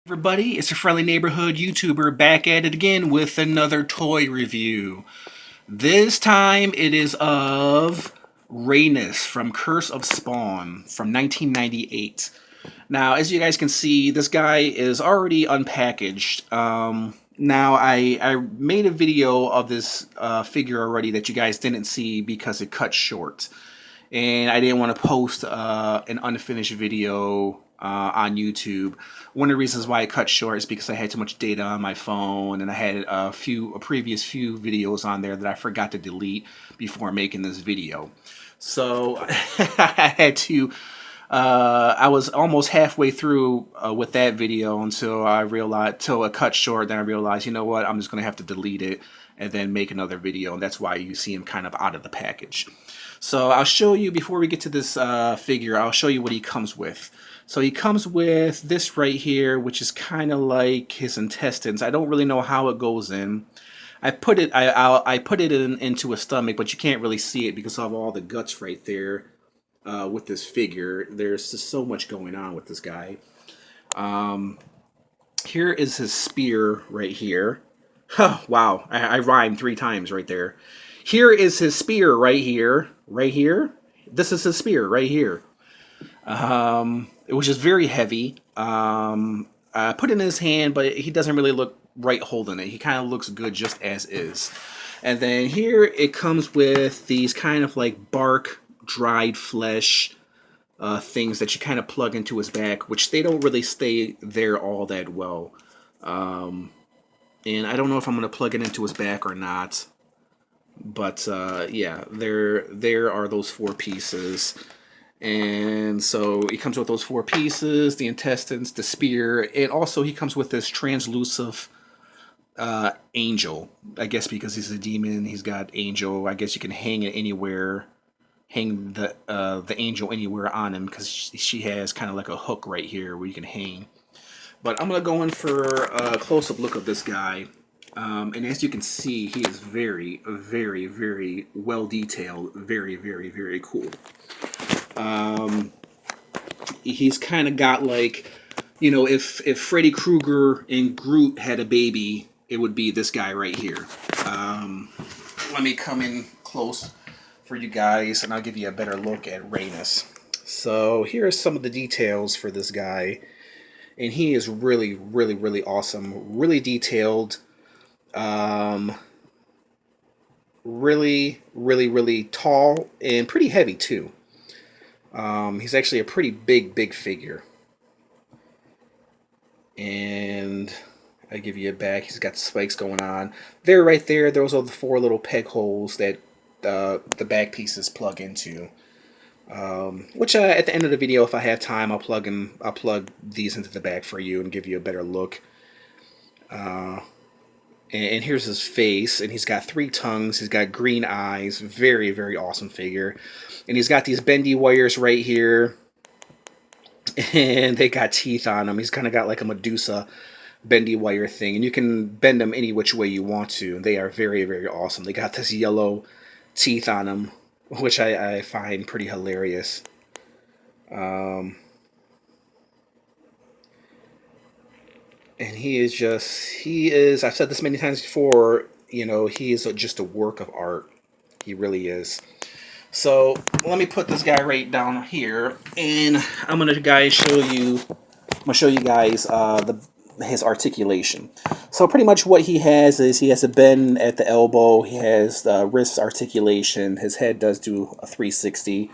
Everybody, it's your friendly neighborhood YouTuber back at it again with another toy review. This time it is of Raenius from Curse of Spawn from 1998. Now, as you guys can see, this guy is already unpackaged. Now, I made a video of this figure already that you guys didn't see because it cut short. And I didn't want to post an unfinished video on YouTube. One of the reasons why I cut short is because I had too much data on my phone, and I had a previous few videos on there that I forgot to delete before making this video. So I had to. I was almost halfway through with that video until I realized, till it cut short. Then I realized, you know what, I'm just gonna have to delete it and then make another video, and that's why you see him kind of out of the package. So I'll show you, before we get to this figure, I'll show you what he comes with. So he comes with this right here, which is kind of like his intestines. I don't really know how it goes in. I put it into his stomach, but you can't really see it because of all the guts right there with this figure. There's just so much going on with this guy. Here is his spear right here. Huh, wow, I rhymed 3 times right there. Here is his spear right here. Right here. This is his spear right here. It was just very heavy. I put it in his hand, but he doesn't really look right holding it. He kind of looks good just as is. And then here it comes with these kind of like bark, dried flesh things that you kind of plug into his back, which they don't really stay there all that well. And I don't know if I'm going to plug it into his back or not. But yeah, there are those 4 pieces. And so he comes with those 4 pieces, the intestines, the spear, and also he comes with this translucent angel. I guess because he's a demon, he's got angel. I guess you can hang it anywhere, hang the angel anywhere on him, because she has kind of like a hook right here where you can hang. But I'm going to go in for a close-up look of this guy. And as you can see, he is very, very, very well detailed. Very, very, very cool. He's kind of got like, you know, if Freddy Krueger and Groot had a baby, it would be this guy right here. Let me come in close for you guys, and I'll give you a better look at Raenius. So here are some of the details for this guy. And he is really, really, really awesome. Really detailed. Really, really, really tall and pretty heavy too. He's actually a pretty big figure. And I give you a back. He's got the spikes going on. There, right there, those are the 4 little peg holes that the back pieces plug into. Which at the end of the video, if I have time, I'll plug these into the back for you and give you a better look. And here's his face, and he's got 3 tongues, he's got green eyes, very, very awesome figure. And he's got these bendy wires right here, and they got teeth on him. He's kind of got like a Medusa bendy wire thing, and you can bend them any which way you want to. They are very, very awesome. They got this yellow teeth on them, which I find pretty hilarious. And he is, I've said this many times before, you know, he is just a work of art. He really is. So let me put this guy right down here, and I'm gonna show you guys his articulation. So pretty much what he has is he has a bend at the elbow. He has wrist articulation. His head does do a 360.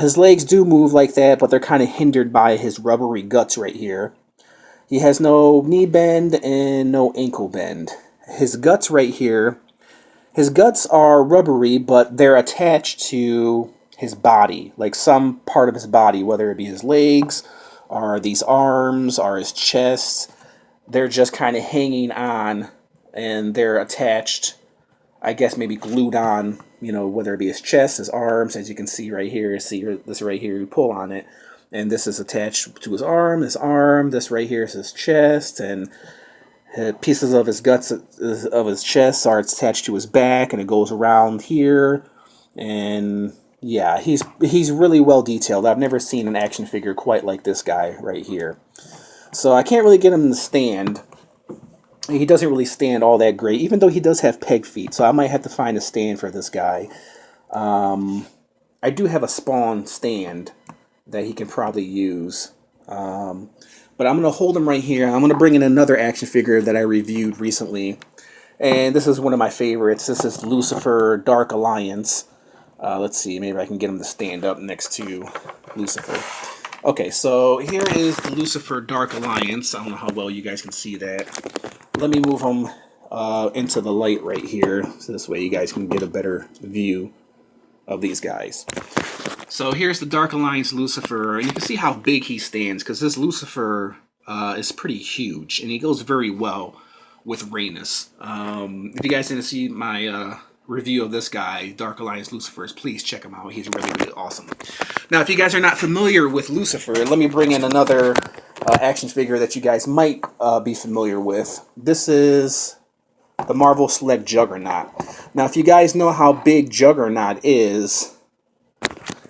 His legs do move like that, but they're kind of hindered by his rubbery guts right here. He has no knee bend and no ankle bend. His guts right here, his guts are rubbery, but they're attached to his body, like some part of his body, whether it be his legs, or these arms, or his chest. They're just kind of hanging on, and they're attached, I guess maybe glued on, you know, whether it be his chest, his arms, as you can see right here. See this right here, you pull on it. And this is attached to his arm, this right here is his chest, and pieces of his guts, of his chest, are attached to his back, and it goes around here. And yeah, he's really well detailed. I've never seen an action figure quite like this guy right here. So I can't really get him to stand. He doesn't really stand all that great, even though he does have peg feet. So I might have to find a stand for this guy. I do have a Spawn stand that he can probably use. But I'm going to hold him right here. I'm going to bring in another action figure that I reviewed recently. And this is one of my favorites. This is Lucifer Dark Alliance. Let's see, maybe I can get him to stand up next to Lucifer. Okay, so here is the Lucifer Dark Alliance. I don't know how well you guys can see that. Let me move him into the light right here, so this way you guys can get a better view of these guys. So here's the Dark Alliance Lucifer. You can see how big he stands, because this Lucifer is pretty huge, and he goes very well with Raenius. If you guys didn't see my review of this guy, Dark Alliance Lucifers, please check him out. He's really, really awesome. Now, if you guys are not familiar with Lucifer, let me bring in another action figure that you guys might be familiar with. This is the Marvel Select Juggernaut. Now, if you guys know how big Juggernaut is,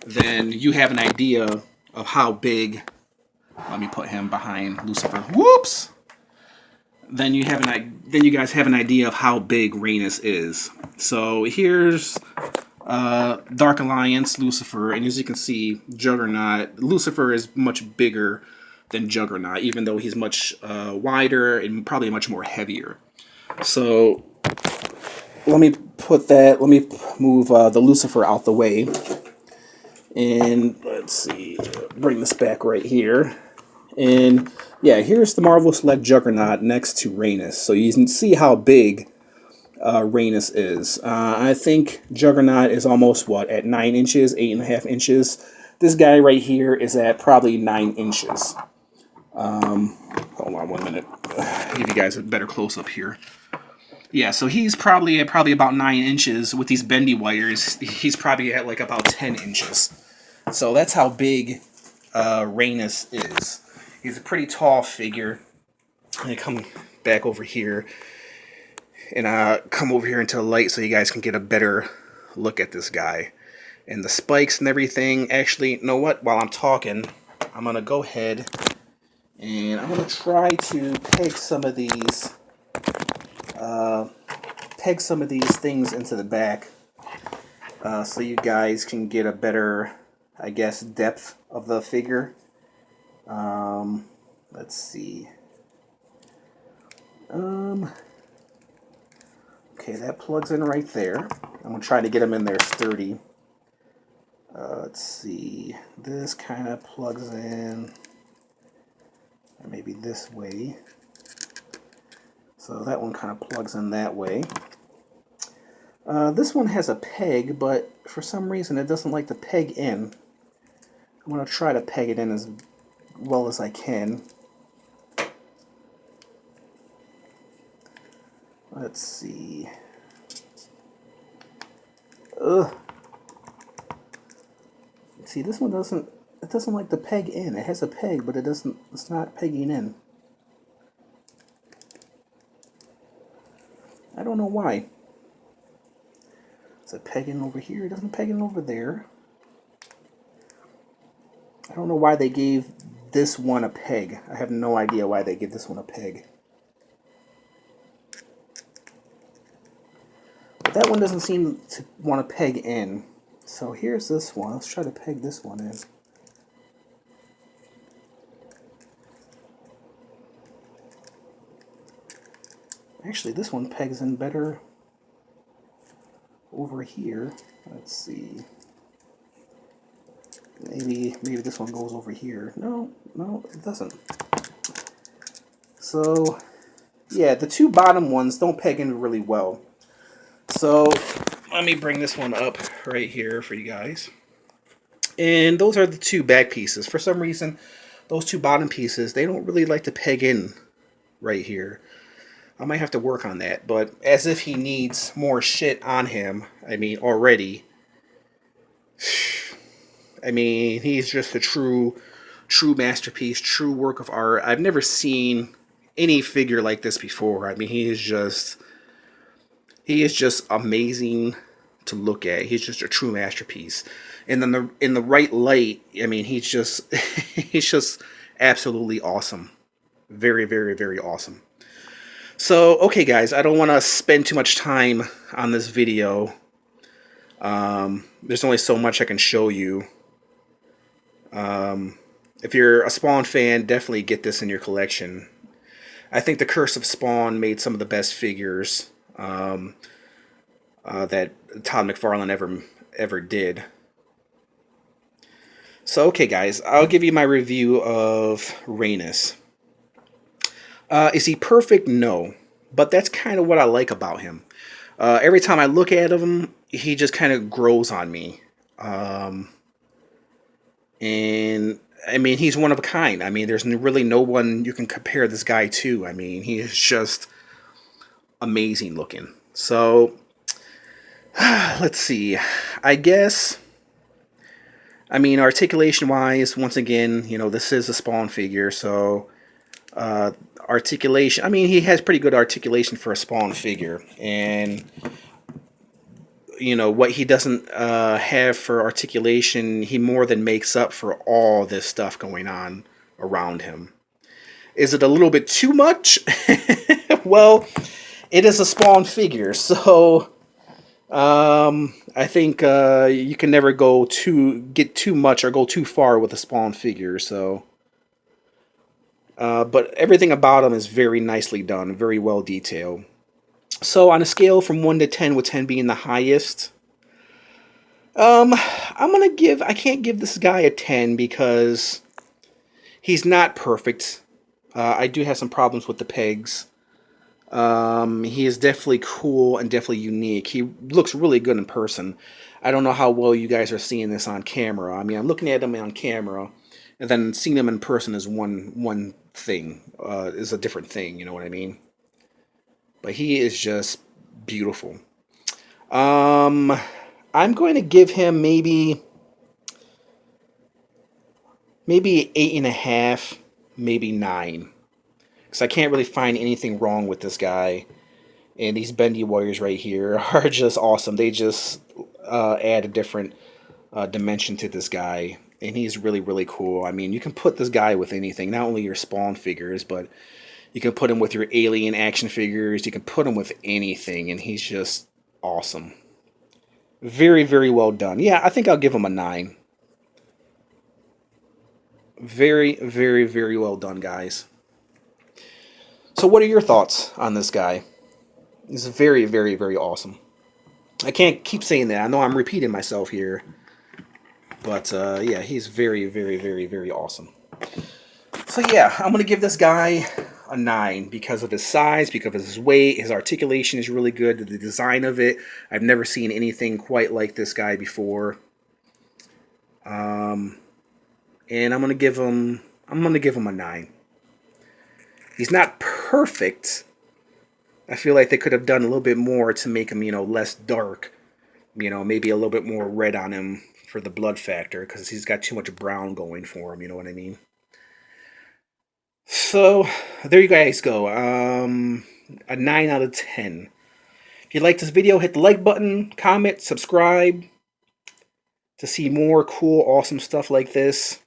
then you have an idea of how big. Let me put him behind Lucifer. Whoops! Then you guys have an idea of how big Raenius is. So here's Dark Alliance Lucifer, and as you can see, Juggernaut. Lucifer is much bigger than Juggernaut, even though he's much wider and probably much more heavier. So let me move the Lucifer out the way, and let's see, bring this back right here. And yeah, here's the Marvel Select Juggernaut next to Raenius. So you can see how big Raenius is. I think Juggernaut is almost, at 9 inches, 8.5 inches. This guy right here is at probably 9 inches. Hold on 1 minute. Give you guys a better close-up here. Yeah, so he's probably about 9 inches. With these bendy wires, he's probably at like about 10 inches. So that's how big Raenius is. He's a pretty tall figure. I'm going to come back over here and come over here into the light so you guys can get a better look at this guy. And the spikes and everything. Actually, you know what? While I'm talking, I'm going to go ahead and I'm going to try to peg some of these things into the back so you guys can get a better, I guess, depth of the figure. Let's see. Okay, that plugs in right there. I'm going to try to get them in there sturdy. Let's see. This kind of plugs in maybe this way. So that one kind of plugs in that way. This one has a peg, but for some reason it doesn't like to peg in. I'm going to try to peg it in as well as I can. Let's see. Ugh. See, this one doesn't like to peg in. It has a peg, but it's not pegging in. I don't know why. Is it pegging over here? It doesn't peg in over there. I don't know why they gave this one a peg. I have no idea why they give this one a peg. But that one doesn't seem to want to peg in. So here's this one. Let's try to peg this one in. Actually, this one pegs in better over here. Let's see. Maybe this one goes over here. No, it doesn't. So, yeah, the two bottom ones don't peg in really well. So, let me bring this one up right here for you guys. And those are the two back pieces. For some reason, those two bottom pieces, they don't really like to peg in right here. I might have to work on that, but as if he needs more shit on him, I mean, already. I mean, he's just a true masterpiece, true work of art. I've never seen any figure like this before. I mean, he is just amazing to look at. He's just a true masterpiece. And then in the right light, I mean, he's just absolutely awesome. Very, very, very awesome. So, okay, guys, I don't want to spend too much time on this video. There's only so much I can show you. If you're a Spawn fan, definitely get this in your collection. I think the Curse of Spawn made some of the best figures that Todd McFarlane ever did. So, okay, guys, I'll give you my review of Raenius. Is he perfect? No. But that's kind of what I like about him. Every time I look at him, he just kind of grows on me. And, I mean, he's one of a kind. I mean, there's really no one you can compare this guy to. I mean, he is just amazing looking. So, let's see. I guess... I mean, articulation-wise, once again, you know, this is a Spawn figure, so articulation, I mean, he has pretty good articulation for a Spawn figure, and, you know, what he doesn't have for articulation, he more than makes up for all this stuff going on around him. Is it a little bit too much? Well, it is a Spawn figure, so... I think you can never get too much or go too far with a Spawn figure. So, but everything about him is very nicely done, very well detailed. So, on a scale from 1 to 10, with 10 being the highest, I can't give this guy a 10 because he's not perfect. I do have some problems with the pegs. He is definitely cool and definitely unique. He looks really good in person. I don't know how well you guys are seeing this on camera. I mean, I'm looking at him on camera, and then seeing him in person is one thing. Is a different thing. You know what I mean? But he is just beautiful. I'm going to give him maybe 8.5, maybe 9. Because I can't really find anything wrong with this guy. And these bendy warriors right here are just awesome. They just add a different dimension to this guy. And he's really, really cool. I mean, you can put this guy with anything. Not only your Spawn figures, but you can put him with your Alien action figures. You can put him with anything. And he's just awesome. Very, very well done. Yeah, I think I'll give him a 9. Very, very, very well done, guys. So what are your thoughts on this guy? He's very, very, very awesome. I can't keep saying that. I know I'm repeating myself here. But, yeah, he's very, very, very, very awesome. So, yeah, I'm going to give this guy a 9 because of his size, because of his weight. His articulation is really good. The design of it, I've never seen anything quite like this guy before. And I'm going to give him a 9. He's not perfect. I feel like they could have done a little bit more to make him, you know, less dark. You know, maybe a little bit more red on him for the blood factor, because he's got too much brown going for him, you know what I mean? So, there you guys go. A 9 out of 10. If you like this video, hit the like button, comment, subscribe to see more cool, awesome stuff like this.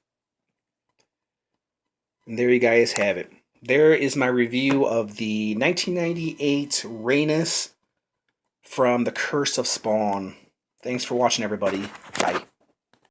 And there you guys have it. There is my review of the 1998 Raenius from the Curse of Spawn. Thanks for watching, everybody. Bye.